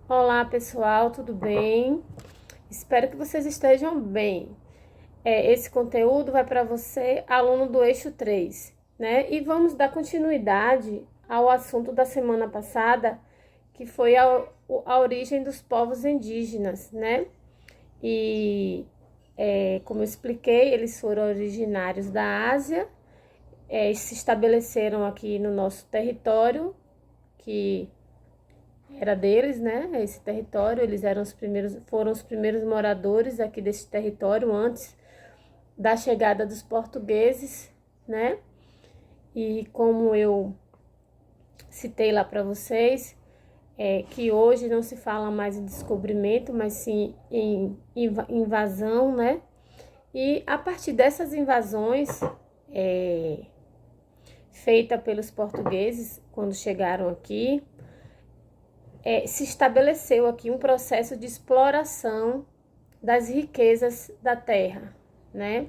Olá pessoal, tudo bem? Espero que vocês estejam bem. Esse conteúdo vai para você, aluno do eixo 3, né? E vamos dar continuidade ao assunto da semana passada, que foi a origem dos povos indígenas, né? E como eu expliquei, eles foram originários da Ásia, se estabeleceram aqui no nosso território, que era deles, né? Esse território, eles foram os primeiros moradores aqui desse território antes da chegada dos portugueses, né? E como eu citei lá para vocês, que hoje não se fala mais em descobrimento, mas sim em invasão, né? E a partir dessas invasões feitas pelos portugueses quando chegaram aqui, se estabeleceu aqui um processo de exploração das riquezas da terra, né?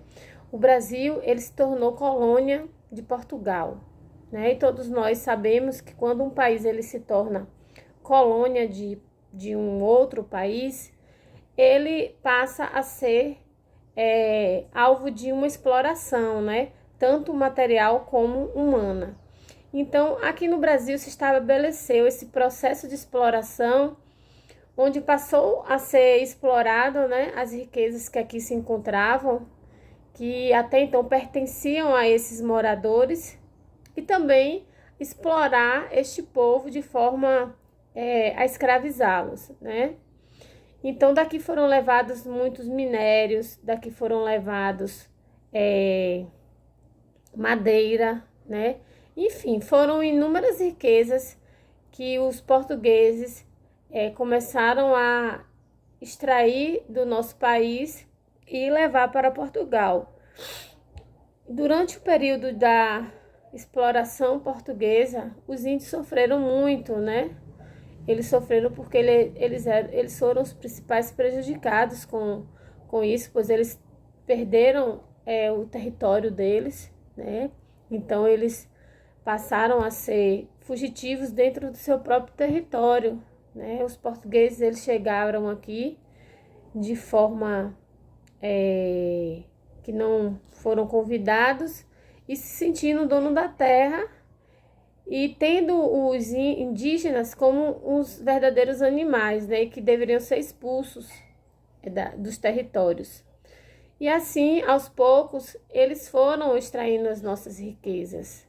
O Brasil, ele se tornou colônia de Portugal, né? E todos nós sabemos que quando um país ele se torna colônia de um outro país, ele passa a ser alvo de uma exploração, né? Tanto material como humana. Então, aqui no Brasil se estabeleceu esse processo de exploração, onde passou a ser explorado, né, as riquezas que aqui se encontravam, que até então pertenciam a esses moradores, e também explorar este povo de forma a escravizá-los, né? Então, daqui foram levados muitos minérios, daqui foram levados madeira, né? Enfim, foram inúmeras riquezas que os portugueses começaram a extrair do nosso país e levar para Portugal. Durante o período da exploração portuguesa, os índios sofreram muito, né? Eles sofreram porque eles foram os principais prejudicados com isso, pois eles perderam o território deles, né? Então eles passaram a ser fugitivos dentro do seu próprio território, né? Os portugueses eles chegaram aqui de forma que não foram convidados e se sentindo dono da terra e tendo os indígenas como uns verdadeiros animais, né? Que deveriam ser expulsos dos territórios. E assim, aos poucos, eles foram extraindo as nossas riquezas.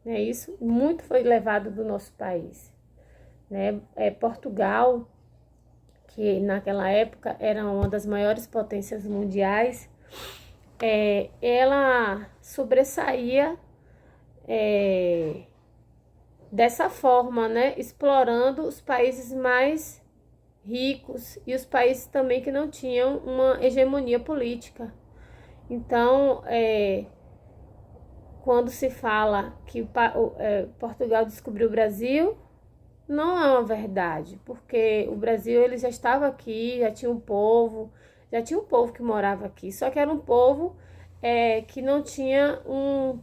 Né? Isso muito foi levado do nosso país. Né? Portugal, que naquela época era uma das maiores potências mundiais, ela sobressaía dessa forma, né? Explorando os países mais ricos e os países também que não tinham uma hegemonia política. Então, quando se fala que Portugal descobriu o Brasil, não é uma verdade, porque o Brasil ele já estava aqui, já tinha um povo que morava aqui, só que era um povo que não tinha um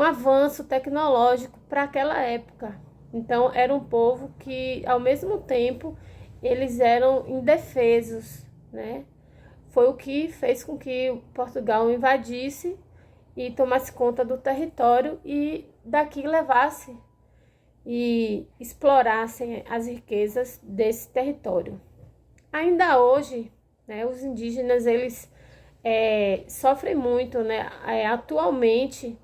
avanço tecnológico para aquela época. Então, era um povo que, ao mesmo tempo, eles eram indefesos, né? Foi o que fez com que Portugal invadisse e tomasse conta do território e daqui levasse e explorassem as riquezas desse território. Ainda hoje, né, os indígenas eles sofrem muito, né? Atualmente,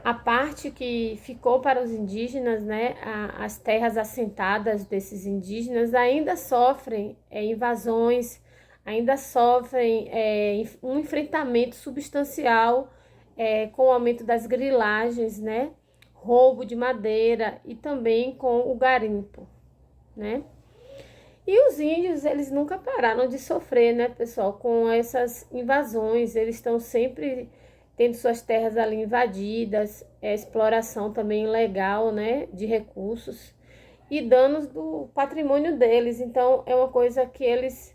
a parte que ficou para os indígenas, né, as terras assentadas desses indígenas ainda sofrem invasões, ainda sofrem um enfrentamento substancial com o aumento das grilagens, né, roubo de madeira e também com o garimpo, né? E os índios, eles nunca pararam de sofrer, né, pessoal, com essas invasões. Eles estão sempre tendo suas terras ali invadidas, exploração também ilegal, né, de recursos e danos do patrimônio deles. Então, é uma coisa que eles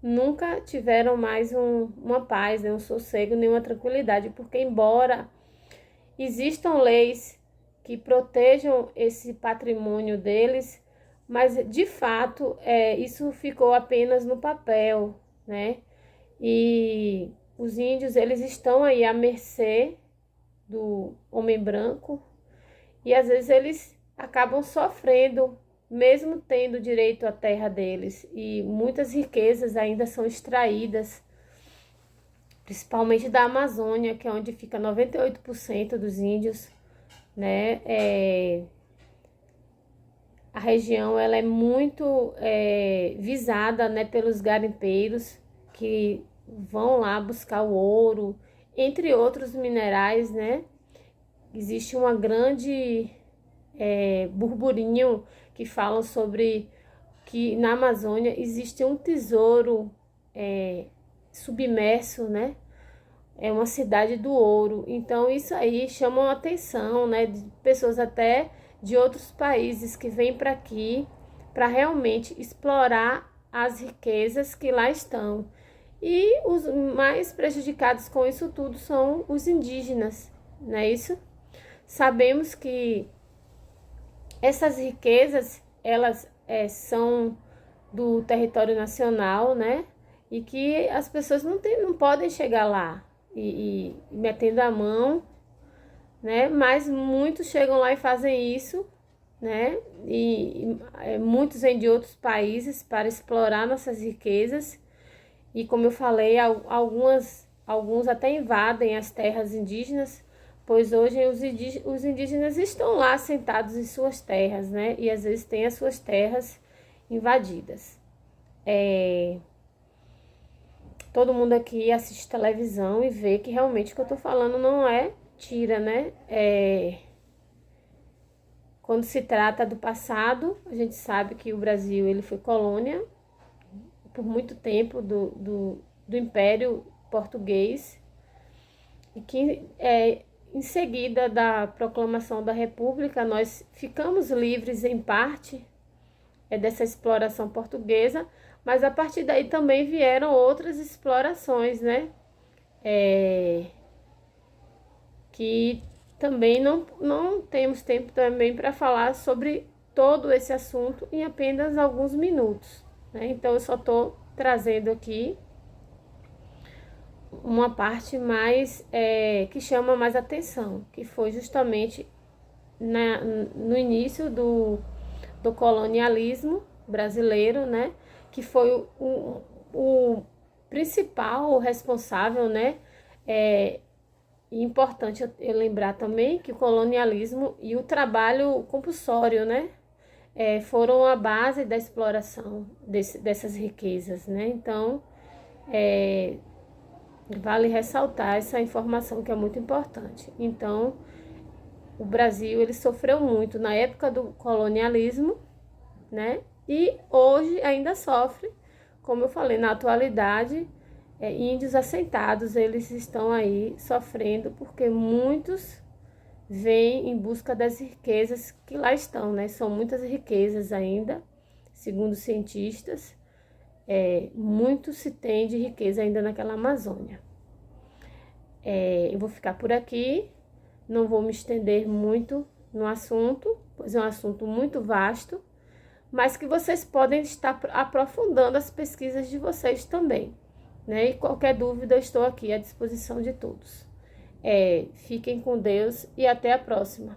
nunca tiveram mais uma paz, né, um sossego, nenhuma tranquilidade, porque embora existam leis que protejam esse patrimônio deles, mas de fato isso ficou apenas no papel, né? E os índios, eles estão aí à mercê do homem branco e às vezes eles acabam sofrendo, mesmo tendo direito à terra deles, e muitas riquezas ainda são extraídas, principalmente da Amazônia, que é onde fica 98% dos índios, né? A região ela é muito visada, né, pelos garimpeiros que vão lá buscar o ouro, entre outros minerais, né? Existe uma grande burburinho que falam sobre que na Amazônia existe um tesouro submerso, né? É uma cidade do ouro. Então isso aí chama a atenção, né, de pessoas até de outros países que vêm para aqui para realmente explorar as riquezas que lá estão. E os mais prejudicados com isso tudo são os indígenas, não é isso? Sabemos que essas riquezas, elas são do território nacional, né? E que as pessoas não podem chegar lá e metendo a mão, né? Mas muitos chegam lá e fazem isso, né? Muitos vêm de outros países para explorar nossas riquezas. E como eu falei, alguns até invadem as terras indígenas, pois hoje os indígenas estão lá sentados em suas terras, né? E às vezes têm as suas terras invadidas. Todo mundo aqui assiste televisão e vê que realmente o que eu tô falando não é tira, né? Quando se trata do passado, a gente sabe que o Brasil ele foi colônia por muito tempo do Império Português, e que em seguida da proclamação da República nós ficamos livres em parte dessa exploração portuguesa, mas a partir daí também vieram outras explorações, né? Que também não temos tempo também para falar sobre todo esse assunto em apenas alguns minutos, né? Então eu só estou trazendo aqui uma parte mais que chama mais atenção, que foi justamente no início do colonialismo brasileiro, né? Que foi o principal responsável, né? Importante eu lembrar também que o colonialismo e o trabalho compulsório, né? Foram a base da exploração dessas riquezas, né? Então, vale ressaltar essa informação que é muito importante. Então, o Brasil ele sofreu muito na época do colonialismo, né? E hoje ainda sofre, como eu falei, na atualidade, índios assentados, eles estão aí sofrendo porque muitos vêm em busca das riquezas que lá estão, né? São muitas riquezas ainda, segundo cientistas, muito se tem de riqueza ainda naquela Amazônia. Eu vou ficar por aqui, não vou me estender muito no assunto, pois é um assunto muito vasto, mas que vocês podem estar aprofundando as pesquisas de vocês também, né? E qualquer dúvida, eu estou aqui à disposição de todos. Fiquem com Deus e até a próxima.